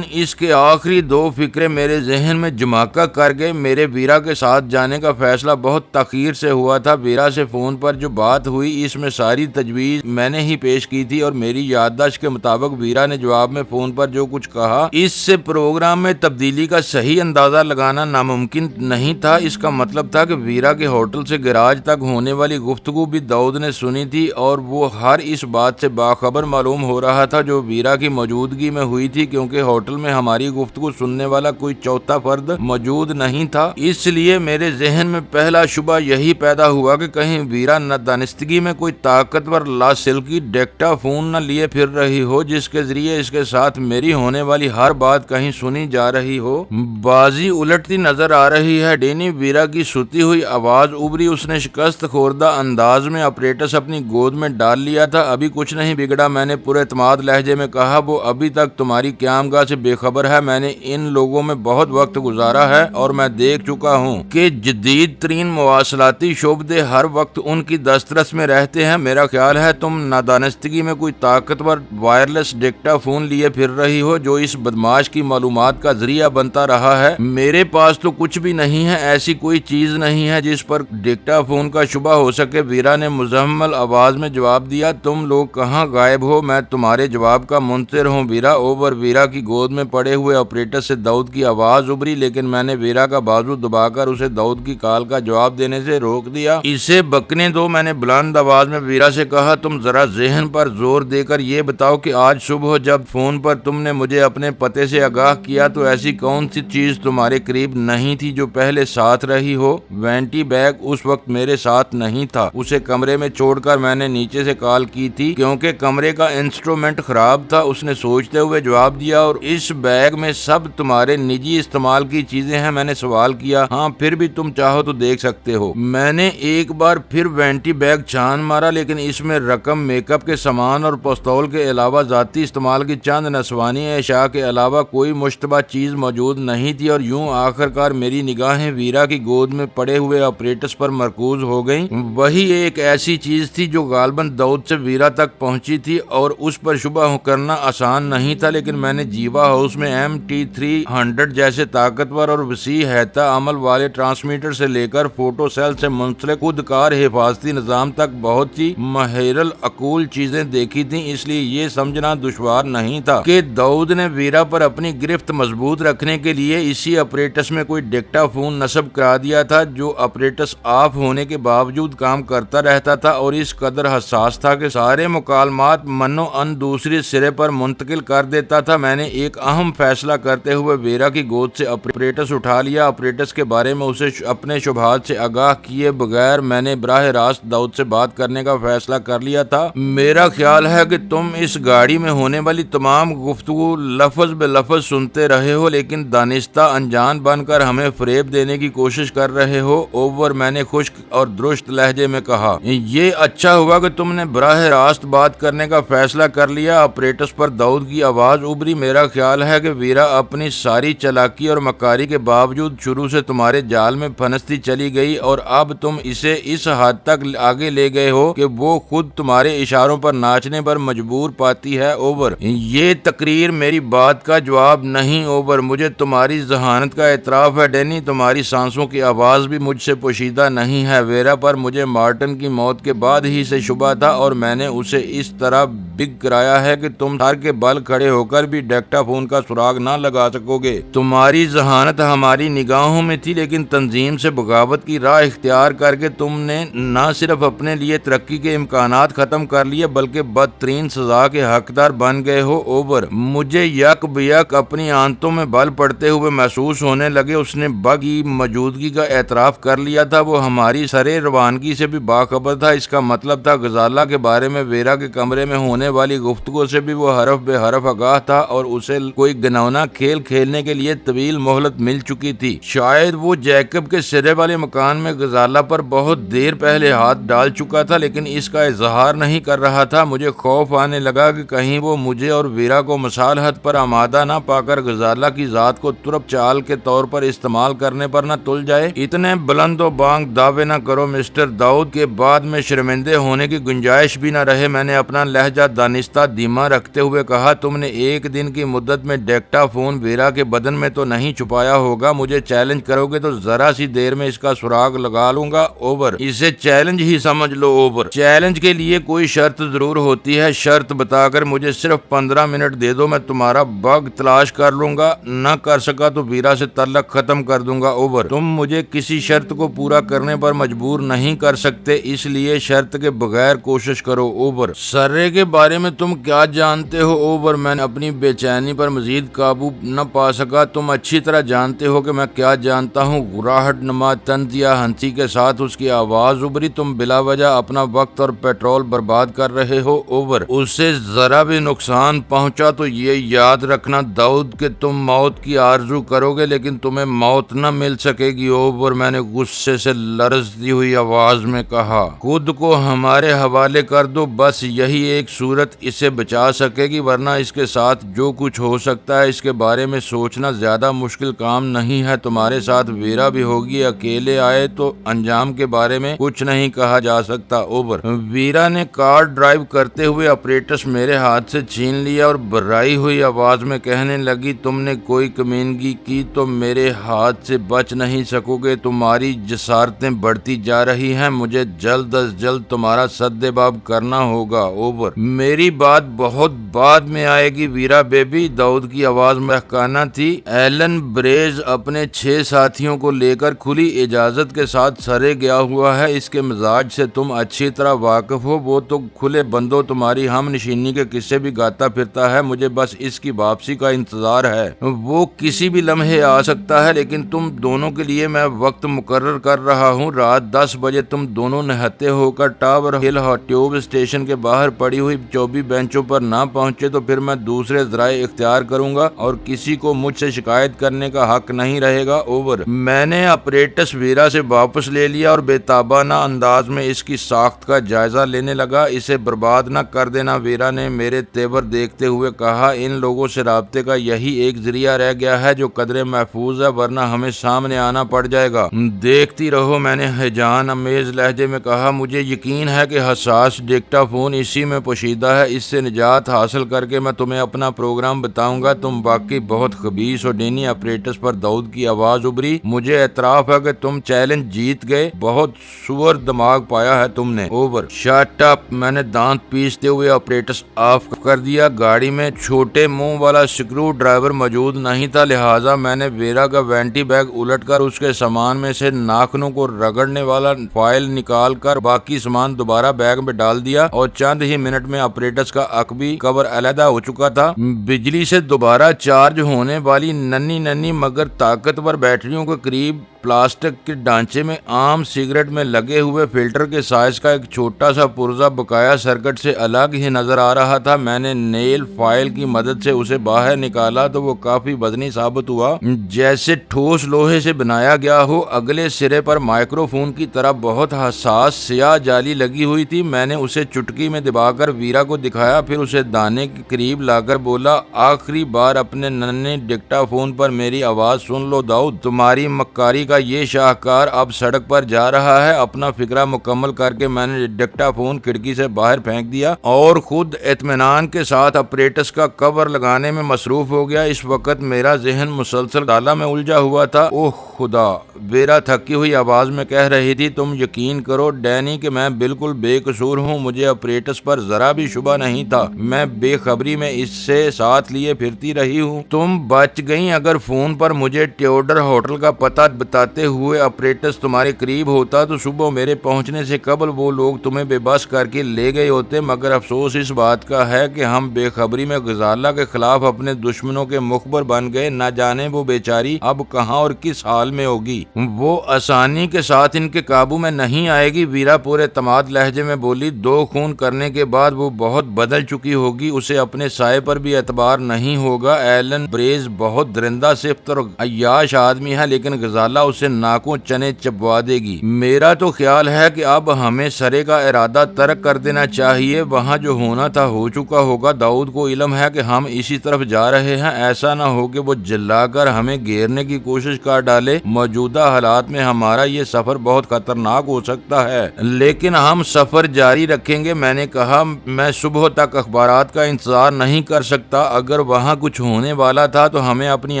اس کے آخری دو فکرے میرے ذہن میں جماکہ کر گئے۔ میرے ویرا کے ساتھ جانے کا فیصلہ بہت تاخیر سے ہوا تھا۔ ویرا سے فون پر جو بات ہوئی اس میں ساری تجویز میں نے ہی پیش کی تھی، اور میری یادداشت کے مطابق ویرا نے جواب میں فون پر جو کچھ کہا اس سے پروگرام میں تبدیلی کا صحیح اندازہ لگانا ناممکن نہیں تھا۔ اس کا مطلب تھا کہ ویرا کے ہوٹل سے گراج تک ہونے والی گفتگو بھی داؤد نے سنی تھی، اور وہ ہر اس بات سے باخبر معلوم ہو رہا تھا جو ویرا کی موجودگی میں ہوئی تھی، کیونکہ ہوٹل میں ہماری گفتگو سننے والا کوئی چوتھا فرد موجود نہیں تھا۔ اس لیے میرے ذہن میں پہلا شبہ یہی پیدا ہوا کہ کہیں ویرا نادانستگی میں کوئی طاقتور لاسلکی ڈیکٹا فون نہ لیے پھر رہی ہو، جس کے ذریعے اس کے ساتھ میری ہونے والی ہر بات کہیں سنی جا رہی ہو۔ بازی الٹتی نظر آ رہی ہے ڈینی، ویرا کی ستی ہوئی آواز ابھری۔ اس نے شکست خوردہ انداز میں آپریٹس اپنی گود میں ڈال لیا تھا۔ ابھی کچھ نہیں بگڑا، میں نے پورے اعتماد لہجے میں کہا۔ وہ ابھی تک تمہاری قیامگاہ سے بے خبر ہے۔ میں نے ان لوگوں میں بہت وقت گزارا ہے اور میں دیکھ چکا ہوں کہ جدید ترین مواصلاتی شعبے ہر وقت ان کی دسترس میں رہتے ہیں۔ میرا خیال ہے تم نادانستگی میں کوئی طاقتور وائرلیس ڈیکٹا فون لیے پھر رہی ہو جو اس بدماش کی معلومات کا ذریعہ بنتا رہا ہے۔ میرے پاس تو کچھ بھی نہیں ہے، ایسی کوئی چیز نہیں ہے جس پر ڈیکٹا فون کا شبہ ہو سکے۔ ویرا نے مزمل آواز میں جواب دیا۔ تم لوگ کہاں غائب ہو؟ میں تمہارے جواب کا منتظر ہوں ویرا۔ اوور ویرا کی گود میں پڑے ہوئے آپریٹر سے داؤد کی آواز ابھری، لیکن میں نے ویرا کا بازو دبا کر اسے داؤد کی کال کا جواب دینے سے روک دیا۔ اسے بکنے دو، میں نے بلند آواز میں ویرا سے کہا۔ تم ذرا ذہن پر زور دے کر یہ بتاؤ کہ آج صبح جب فون پر تم نے مجھے اپنے پتے سے آگاہ کیا تو ایسی کون سی چیز تمہارے قریب نہیں تھی جو پہلے ساتھ رہی ہو؟ وینٹی بیگ اس وقت میرے ساتھ نہیں تھا، اسے کمرے میں چھوڑ کر میں نے نیچے سے کال کی تھی کیونکہ کمرے کا انسٹرومنٹ خراب تھا، اس نے سوچتے ہوئے جواب دیا، اور اس بیگ میں سب تمہارے نجی استعمال کی چیزیں ہیں, میں نے سوال کیا. ہاں پھر بھی تم چاہو تو دیکھ سکتے ہو. میں نے ایک بار پھر وینٹی بیگ چھان مارا, لیکن اس میں رقم, میک اپ کے سامان اور پستول کے علاوہ ذاتی استعمال کی چند نسوانی اشیاء کے علاوہ کوئی مشتبہ چیز موجود نہیں تھی. اور یوں آخر کار میری نگاہیں ویرا کی گود میں پڑے ہوئے آپریٹس پر مرکوز ہو گئیں. وہی ایک ایسی چیز تھی جو غالباً داؤد سے ویرا تک پہنچی تھی اور اس پر شبہ کرنا آسان نہیں تھا. لیکن میں نے جیوا ہاؤس میں MT300 جیسے طاقتور اور وسیع احاطہ عمل والے ٹرانسمیٹر سے لے کر فوٹو سیل سے منسلک خود کار حفاظتی نظام تک بہت سی ماہر العقول چیزیں دیکھی تھیں. اس لیے یہ سمجھنا دشوار نہیں تھا کہ داؤد نے ویرا پر اپنی گرفت مضبوط رکھنے کے لیے اسی اپریٹس میں کوئی ڈیکٹا فون نصب کرا دیا تھا جو اپریٹس آف ہونے کے باوجود کام کرتا رہتا تھا اور اس قدر حساس تھا کہ سارے مکالمات منو ان دوسرے سرے پر منتقل کر دیتا تھا. میں نے ایک اہم فیصلہ کرتے ہوئے ویرا کی گود سے اپریٹس اٹھا لیا. اپریٹس کے بارے میں اسے اپنے شبہات سے آگاہ کیے بغیر میں نے براہ راست داؤد سے بات کرنے کا فیصلہ کر لیا تھا. میرا خیال ہے کہ تم اس گاڑی میں ہونے والی تمام گفتگو لفظ بے لفظ سنتے رہے ہو, لیکن دانستہ انجان بن کر ہمیں فریب دینے کی کوشش کر رہے ہو. اوور, میں نے خشک اور درست لہجے میں کہا. یہ اچھا ہوا کہ تم نے براہ راست بات کرنے کا فیصلہ کر لیا. اپریٹس پر داؤد کی آواز ابھری. میرا خیال ہے کہ ویرا اپنی ساری چالاکی اور مکاری کے باوجود شروع سے تمہارے جال میں پھنستی چلی گئی اور اب تم اسے اس حد تک آگے لے گئے ہو کہ وہ خود تمہارے اشاروں پر ناچنے پر مجبور پاتی ہے. اوور, یہ تقریر میری بات کا جواب نہیں. اوور, مجھے تمہاری ذہانت کا اعتراف ہے ڈینی, تمہاری سانسوں کی آواز بھی مجھ سے پوشیدہ نہیں ہے. ویرا پر مجھے مارٹن کی موت کے بعد ہی سے شبہ تھا اور میں نے اسے اس طرح بگ کرایا ہے کہ تم سر کے بل کھڑے ہو کر بھی ڈیکٹا فون کا سراغ نہ لگا سکو گے. تمہاری ذہانت ہماری نگاہوں میں تھی, لیکن تنظیم سے بغاوت کی راہ اختیار کر کے تم نے نہ صرف اپنے لیے ترقی کے امکانات ختم کر لیے بلکہ بدترین سزا کے حقدار بن گئے ہو. اوور, مجھے یک بیک اپنی آنتوں میں بل پڑتے ہوئے محسوس ہونے لگے. اس نے بگ کی موجودگی کا اعتراف کر لیا تھا. وہ ہماری سرے روانگی سے بھی باخبر تھا. اس کا مطلب تھا غزالہ کے بارے میں ویرا کے کمرے میں ہونے والی گفتگو سے بھی وہ حرف بے حرف آگاہ تھا اور اسے کوئی گنونا کھیل کھیلنے کے لیے طویل مہلت مل چکی تھی. شاید وہ جیکب کے سرے والے مکان میں غزالہ پر بہت دیر پہلے ہاتھ ڈال چکا تھا, لیکن اس کا اظہار نہیں کر رہا تھا. مجھے خوف آنے لگا کہ کہیں وہ مجھے اور ویرا کو مصالحت پر آمادہ نہ پا کر غزالہ کی ذات کو ترپ چال کے طور پر استعمال کرنے پر نہ تل جائے. اتنے بلند و بانگ دعوے نہ کرو مسٹر داؤد کے بعد میں شرمندے ہونے کی گنجائش بھی نہ رہے. میں نے اپنا لہجہ دانستہ دھیما رکھتے ہوئے کہا. تم نے ایک دن کی مدت میں ڈیکٹا فون ویرا کے بدن میں تو نہیں چھپایا ہوگا. مجھے چیلنج کرو گے تو ذرا سی دیر میں اس کا سراغ لگا لوں گا. اوور, اسے چیلنج ہی سمجھ لو. اوور, چیلنج کے لیے کوئی شرط ضرور ہوتی ہے. شرط بتا کر مجھے صرف 15 منٹ دے دو, میں تمہارا بگ تلاش کر لوں گا. نہ کر سکا تو ویرا سے تعلق ختم کر دوں گا. اوور, تم مجھے کسی شرط کو پورا کرنے پر مجبور نہیں کر سکتے, اس لیے شرط کے بغیر کوشش کرو. اوور, سرے کے بارے میں تم کیا جانتے ہو؟ اوور, میں نے اپنی بے چینی پر مزید قابو نہ پا سکا. تم اچھی طرح جانتے ہو کہ میں کیا جانتا ہوں. گراہٹ نما طنزیہ ہنسی کے ساتھ اس کی آواز ابھری. تم بلا وجہ اپنا وقت اور پیٹرول برباد کر رہے ہو. اوور, اس سے ذرا بھی نقصان پہنچا تو یہ یاد رکھنا داؤد کہ تم موت کی آرزو کرو گے لیکن تمہیں موت نہ مل سکے گی. اوور, میں نے غصے سے لرزتی ہوئی آواز میں کہا. خود کو ہمارے حوالے کر دو, بس یہی ایک صورت اسے بچا سکے گی, ورنہ اس کے ساتھ جو کچھ ہو سکتا ہے اس کے بارے میں سوچنا زیادہ مشکل کام نہیں ہے. تمہارے ساتھ ویرا بھی ہوگی. اکیلے آئے تو انجام کے بارے میں کچھ نہیں کہا جا سکتا. اوور, ویرا نے کار ڈرائیو کرتے ہوئے اپریٹس میرے ہاتھ سے چھین لیا اور برائی ہوئی آواز میں کہنے لگی. تم نے کوئی کمینگی کی تو میرے ہاتھ سے بچ نہیں سکو گے. تمہاری جسارتیں بڑھتی جا رہی ہیں. مجھے جلد از جلد تمہارا سدباب کرنا ہوگا. اوور, میری بات بہت بعد میں آئے گی ویرا بیبی. داؤد کی آواز مہکانہ تھی. ایلن بریز اپنے 6 ساتھیوں کو لے کر کھلی اجازت کے ساتھ سرے گیا ہوا ہے. اس کے مزاج سے تم اچھی طرح واقف ہو. وہ تو کھلے بندوں تمہاری ہم نشینی کے قصے بھی گاتا پھرتا ہے. مجھے بس اس کی واپسی کا انتظار ہے. وہ کسی بھی لمحے آ سکتا ہے, لیکن تم دونوں کے لیے میں وقت مقرر کر رہا ہوں. رات 10 بجے تم دونوں نہتے ہو کر ٹاور ہل ٹیوب اسٹیشن کے باہر پڑی ہوئی 24 بینچوں پر نہ پہنچے تو پھر میں دوسرے ذرائع اختیار کروں گا اور کسی کو مجھ سے شکایت کرنے کا حق نہیں رہے گا۔ اوور۔ میں نے اپریٹس ویرا سے واپس لے لیا اور بےتابانہ انداز میں اس کی ساخت کا جائزہ لینے لگا۔ اسے برباد نہ کر دینا، ویرا نے میرے تیور دیکھتے ہوئے کہا۔ ان لوگوں سے رابطے کا یہی ایک ذریعہ رہ گیا ہے جو قدرے محفوظ ہے، ورنہ ہمیں سامنے آنا پڑ جائے گا۔ دیکھتی رہو، میں نے ہیجان امیز لہجے میں کہا۔ مجھے یقین ہے کہ حساس ڈکٹا فون اسی میں پوشیدہ ہے۔ اس سے نجات حاصل کر کے میں تمہیں اپنا پروگرام بتاؤں گا۔ تم واقعی بہت خبیث ہو ڈینی۔ اپریٹس پر داؤد کی آواز ابھری۔ مجھے اعتراف ہے کہ تم چیلنج جیت گئے، بہت سور دماغ پایا ہے تم نے۔ اوور۔ شٹ اپ، میں نے دانت پیستے ہوئے اپریٹس آف کر دیا۔ گاڑی میں چھوٹے منہ والا سکرو ڈرائیور موجود نہیں تھا، لہٰذا میں نے ویرا کا وینٹی بیگ الٹ کر اس کے سامان میں سے ناخنوں کو رگڑنے والا فائل نکال کر باقی سامان دوبارہ بیگ میں ڈال دیا اور چند ہی منٹ میں اپریٹس کا عقبی کور علیحدہ ہو چکا تھا۔ بجلی سے دوبارہ چارج ہونے والی ننھی مگر طاقتور بیٹریوں کے قریب پلاسٹک کے ڈھانچے میں عام سگریٹ میں لگے ہوئے فلٹر کے سائز کا ایک چھوٹا سا پرزہ بقایا سرکٹ سے الگ ہی نظر آ رہا تھا۔ میں نے نیل فائل کی مدد سے اسے باہر نکالا تو وہ کافی وزنی ثابت ہوا، جیسے ٹھوس لوہے سے بنایا گیا ہو۔ اگلے سرے پر مائکرو فون کی طرح بہت حساس سیاہ جالی لگی ہوئی تھی۔ میں نے اسے چٹکی میں دبا کر ویرا کو دکھایا، پھر اسے دانے کے قریب لا کر بولا، آخری بار اپنے ننھے ڈکٹا فون پر میری آواز سن لو داؤد، تمہاری مکاری کا یہ شاہکار اب سڑک پر جا رہا ہے۔ اپنا فکرہ مکمل کر کے میں نے ڈکٹا فون کھڑکی سے باہر پھینک دیا اور خود اطمینان کے ساتھ اپریٹس کا کور لگانے میں مصروف ہو گیا۔ اس وقت میرا ذہن مسلسل ڈالا میں الجھا ہوا تھا۔ اوہ خدا، ویرا تھکی ہوئی آواز میں کہہ رہی تھی، تم یقین کرو ڈینی کہ میں بالکل بے قصور ہوں، مجھے اپریٹس پر ذرا بھی شبہ نہیں تھا، میں بے خبری میں اس سے ساتھ لیے پھرتی رہی ہوں۔ تم بچ گئیں۔ اگر فون پر مجھے ٹیوڈر ہوٹل کا پتہ بتاتے ہوئے اپریٹس تمہارے قریب ہوتا تو صبح میرے پہنچنے سے قبل وہ لوگ تمہیں بے بس کر کے لے گئے ہوتے، مگر افسوس اس بات کا ہے کہ ہم بے خبری میں غزالہ کے خلاف اپنے دشمنوں کے مخبر بن گئے۔ نہ جانے وہ بیچاری اب کہاں اور کس حال میں ہوگی، وہ آسانی کے ساتھ ان کے قابو میں نہیں آئے گی۔ ویرا پورے اعتماد لہجے میں بولی، 2 خون کرنے کے بعد وہ بہت بدل چکی ہوگی، اسے اپنے سائے پر بھی اعتبار نہیں ہوگا۔ ایلن بریز بہت درندہ صفت اور عیاش آدمی ہے، لیکن غزالہ اسے ناکوں چنے چبوا دے گی۔ میرا تو خیال ہے کہ اب ہمیں سرے کا ارادہ ترک کر دینا چاہیے، وہاں جو ہونا تھا ہو چکا ہوگا۔ داؤد کو علم ہے کہ ہم اسی طرف جا رہے ہیں، ایسا نہ ہو کہ وہ جلا کر ہمیں گھیرنے کی کوشش کر ڈالے۔ موجودہ حالات میں ہمارا یہ سفر بہت خطرناک ہو سکتا ہے، لیکن ہم سفر جاری رکھیں گے۔ میں نے کہا، میں صبح تک اخبارات کا انتظار نہیں کر سکتا، اگر وہاں کچھ ہونے والا تھا تو ہمیں اپنی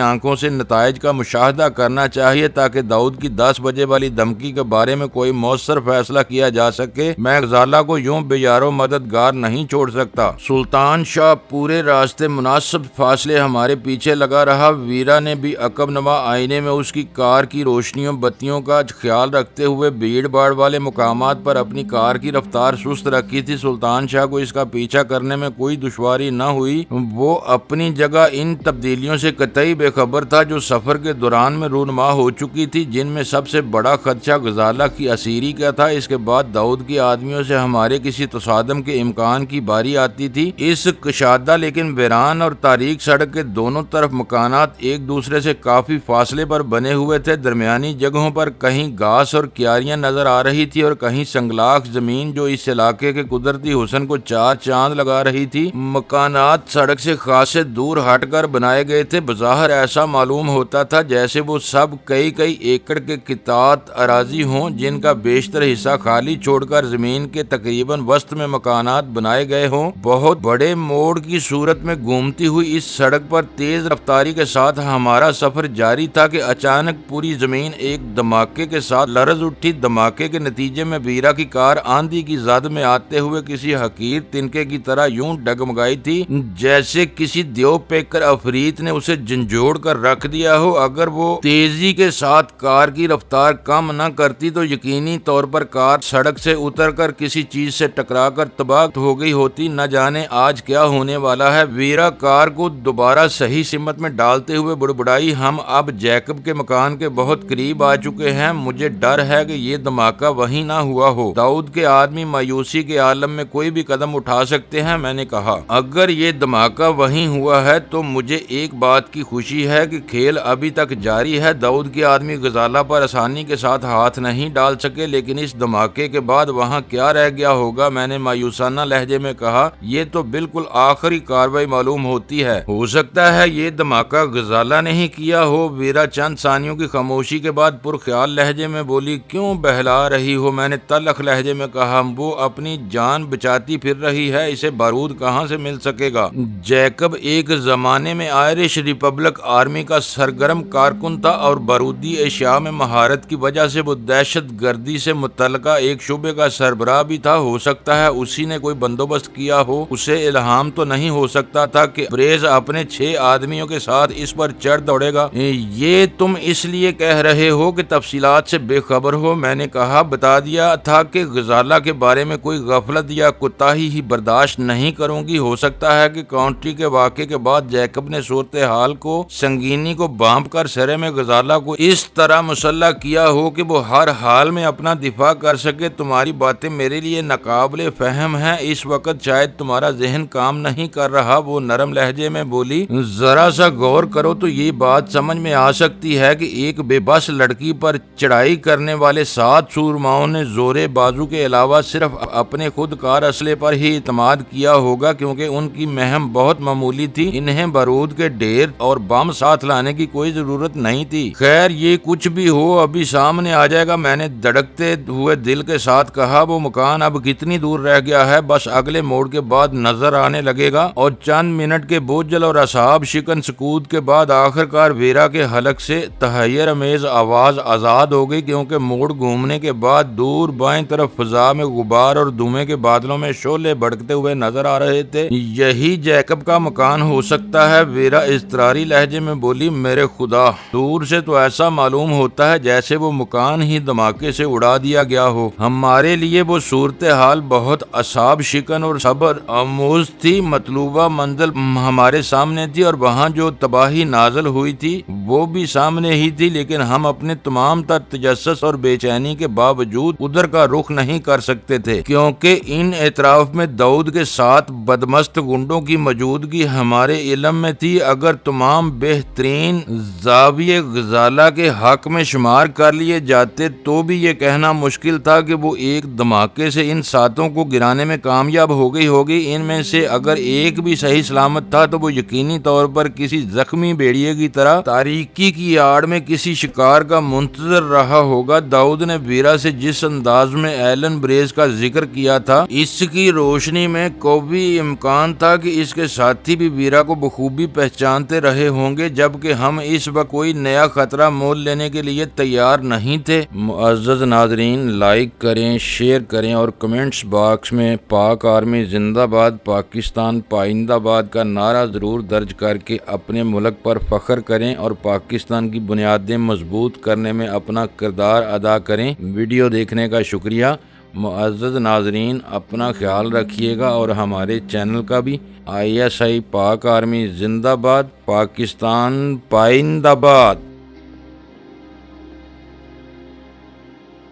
آنکھوں سے نتائج کا مشاہدہ کرنا چاہیے تاکہ داؤد کی 10 بجے والی دھمکی کے بارے میں کوئی مؤثر فیصلہ کیا جا سکے۔ میں غزالہ کو یوں بے یارو مددگار نہیں چھوڑ سکتا۔ سلطان شاہ پورے راستے مناسب فاصلے ہمارے پیچھے لگا رہا۔ ویرا نے بھی عقب نما آئینے میں اس کی کار کی روشنیوں بتیوں کا خیال رکھتے ہوئے بھیڑ بھاڑ والے مقامات پر اپنی کار کی رفتار سست رکھی تھی۔ سلطان شاہ کو اس کا پیچھا کرنے میں کوئی دشواری نہ ہوئی، وہ اپنی جگہ ان تبدیلیوں سے قطعی بے خبر تھا جو سفر کے دوران میں رونما ہو چکی تھی، جن میں سب سے بڑا خدشہ غزالہ کی اسیری کا تھا۔ اس کے بعد داؤد کی آدمیوں سے ہمارے کسی تصادم کے امکان کی باری آتی تھی۔ اس کشادہ لیکن ویران اور تاریک سڑک کے دونوں طرف مکانات ایک دوسرے سے کافی فاصلے پر بنے ہوئے تھے۔ درمیانی جگہوں پر کہیں گھاس اور کیاریاں نظر آ رہی تھی اور کہیں سنگلاخ زمین جو اس علاقے کے قدرتی حسن کو 4 چاند لگا رہی تھی۔ مکانات سڑک سے خاصے دور ہٹ کر بنائے گئے تھے، بظاہر ایسا معلوم ہوتا تھا جیسے وہ سب کئی ایکڑ کے قطعات اراضی ہوں جن کا بیشتر حصہ خالی چھوڑ کر زمین کے تقریباً وسط میں مکانات بنائے گئے ہوں۔ بہت بڑے موڑ کی صورت میں گھومتی ہوئی اس سڑک پر تیز رفتاری کے ساتھ ہمارا سفر جاری تھا کہ اچانک پوری زمین ایک دھماکے کے ساتھ لرز اٹھی۔ دھماکے کے نتیجے میں ویرا کی کار آندھی کی زد میں آتے ہوئے کسی حقیر تنکے کی طرح یوں ڈگمگائی تھی جیسے کسی دیو پیکر افریت نے اسے جھنجھوڑ کر رکھ دیا ہو۔ اگر وہ تیزی کے ساتھ ساتھ کار کی رفتار کم نہ کرتی تو یقینی طور پر کار سڑک سے اتر کر کسی چیز سے ٹکرا کر تباہ ہو گئی ہوتی۔ نہ جانے آج کیا ہونے والا ہے۔ ویرا کار کو دوبارہ صحیح سمت میں ڈالتے ہوئے بڑبڑائی، ہم اب جیکب کے مکان کے بہت قریب آ چکے ہیں، مجھے ڈر ہے کہ یہ دھماکہ وہیں نہ ہوا ہو۔ داؤد کے آدمی مایوسی کے عالم میں کوئی بھی قدم اٹھا سکتے ہیں۔ میں نے کہا اگر یہ دھماکہ وہیں ہوا ہے تو مجھے ایک بات کی خوشی ہے کہ کھیل ابھی تک جاری ہے۔ داؤد کے آدمی غزالہ پر آسانی کے ساتھ ہاتھ نہیں ڈال سکے، لیکن اس دھماکے کے بعد وہاں کیا رہ گیا ہوگا؟ میں نے مایوسانہ لہجے میں کہا یہ تو بالکل آخری کارروائی معلوم ہوتی ہے، ہو سکتا ہے یہ دھماکہ غزالہ نے ہی کیا ہو۔ ویرا چند ثانیوں کی خاموشی کے بعد پرخیال لہجے میں بولی کیوں بہلا رہی ہو؟ میں نے تلخ لہجے میں کہا وہ اپنی جان بچاتی پھر رہی ہے، اسے بارود کہاں سے مل سکے گا؟ جیکب ایک زمانے میں آئرش ریپبلک آرمی کا سرگرم کارکن تھا اور بارودی اشیاء میں مہارت کی وجہ سے وہ دہشت گردی سے متعلقہ ایک شعبے کا سربراہ بھی تھا۔ ہو سکتا ہے اسی نے کوئی بندوبست کیا ہو، اسے الہام تو نہیں ہو سکتا تھا کہ بریز اپنے 6 آدمیوں کے ساتھ اس پر چڑھ دوڑے گا۔ یہ تم اس لیے کہہ رہے ہو کہ تفصیلات سے بے خبر ہو؟ میں نے کہا بتا دیا تھا کہ غزالہ کے بارے میں کوئی غفلت یا کوتاہی ہی برداشت نہیں کروں گی۔ ہو سکتا ہے کہ کاؤنٹی کے واقعے کے بعد جیکب نے صورتحال کو سنگینی کو بانپ کر سرے میں غزالہ کو اس طرح مسلح کیا ہو کہ وہ ہر حال میں اپنا دفاع کر سکے۔ تمہاری باتیں میرے لیے ناقابل فہم ہیں، اس وقت شاید تمہارا ذہن کام نہیں کر رہا۔ وہ نرم لہجے میں بولی ذرا سا غور کرو تو یہ بات سمجھ میں آ سکتی ہے کہ ایک بے بس لڑکی پر چڑھائی کرنے والے 7 سورماؤں نے زورے بازو کے علاوہ صرف اپنے خود کار اسلحے پر ہی اعتماد کیا ہوگا، کیونکہ ان کی مہم بہت معمولی تھی، انہیں بارود کے ڈھیر اور بم ساتھ لانے کی کوئی ضرورت نہیں تھی۔ خیر یہ کچھ بھی ہو ابھی سامنے آ جائے گا، میں نے دھڑکتے ہوئے دل کے ساتھ کہا۔ وہ مکان اب کتنی دور رہ گیا ہے؟ بس اگلے موڑ کے بعد نظر آنے لگے گا۔ اور چند منٹ کے بوجھل اور اعصاب شکن سکوت کے بعد آخر کار ویرا کے حلق سے تحیر امیز آواز آزاد ہو گئی، کیونکہ موڑ گھومنے کے بعد دور بائیں طرف فضا میں غبار اور دھوئیں کے بادلوں میں شعلے بھڑکتے ہوئے نظر آ رہے تھے۔ یہی جیکب کا مکان ہو سکتا ہے، ویرا اضطراری لہجے میں بولی۔ میرے خدا، دور سے تو ایسا معلوم ہوتا ہے جیسے وہ مکان ہی دھماکے سے اڑا دیا گیا ہو۔ ہمارے لیے وہ صورتحال بہت اعصاب شکن اور صبر آموز تھی۔ مطلوبہ منزل ہمارے سامنے تھی اور وہاں جو تباہی نازل ہوئی تھی وہ بھی سامنے ہی تھی، لیکن ہم اپنے تمام تر تجسس اور بے چینی کے باوجود ادھر کا رخ نہیں کر سکتے تھے، کیونکہ ان اطراف میں داؤد کے 7 بدمست گنڈوں کی موجودگی ہمارے علم میں تھی۔ اگر تمام بہترین زاویے غزالہ کے حق میں شمار کر لیے جاتے تو بھی یہ کہنا مشکل تھا کہ وہ ایک دھماکے سے ان 7 کو گرانے میں کامیاب ہو گئی ہوگی۔ ان میں سے اگر ایک بھی صحیح سلامت تھا تو وہ یقینی طور پر کسی زخمی بھیڑیے کی طرح تاریکی کی آڑ میں کسی شکار کا منتظر رہا ہوگا۔ داؤد نے ویرا سے جس انداز میں ایلن بریز کا ذکر کیا تھا، اس کی روشنی میں قوی امکان تھا کہ اس کے ساتھی بھی ویرا کو بخوبی پہچانتے رہے ہوں گے، جبکہ ہم اس وقت کوئی نیا خطرہ مول لینے کے لیے تیار نہیں تھے۔ معزز ناظرین، لائک کریں، شیئر کریں اور کمنٹس باکس میں پاک آرمی زندہ باد، پاکستان پائندہ باد کا نعرہ ضرور درج کر کے اپنے ملک پر فخر کریں اور پاکستان کی بنیادیں مضبوط کرنے میں اپنا کردار ادا کریں۔ ویڈیو دیکھنے کا شکریہ۔ معزز ناظرین، اپنا خیال رکھیے گا اور ہمارے چینل کا بھی۔ ISI پاک آرمی زندہ باد، پاکستان پائندہ باد۔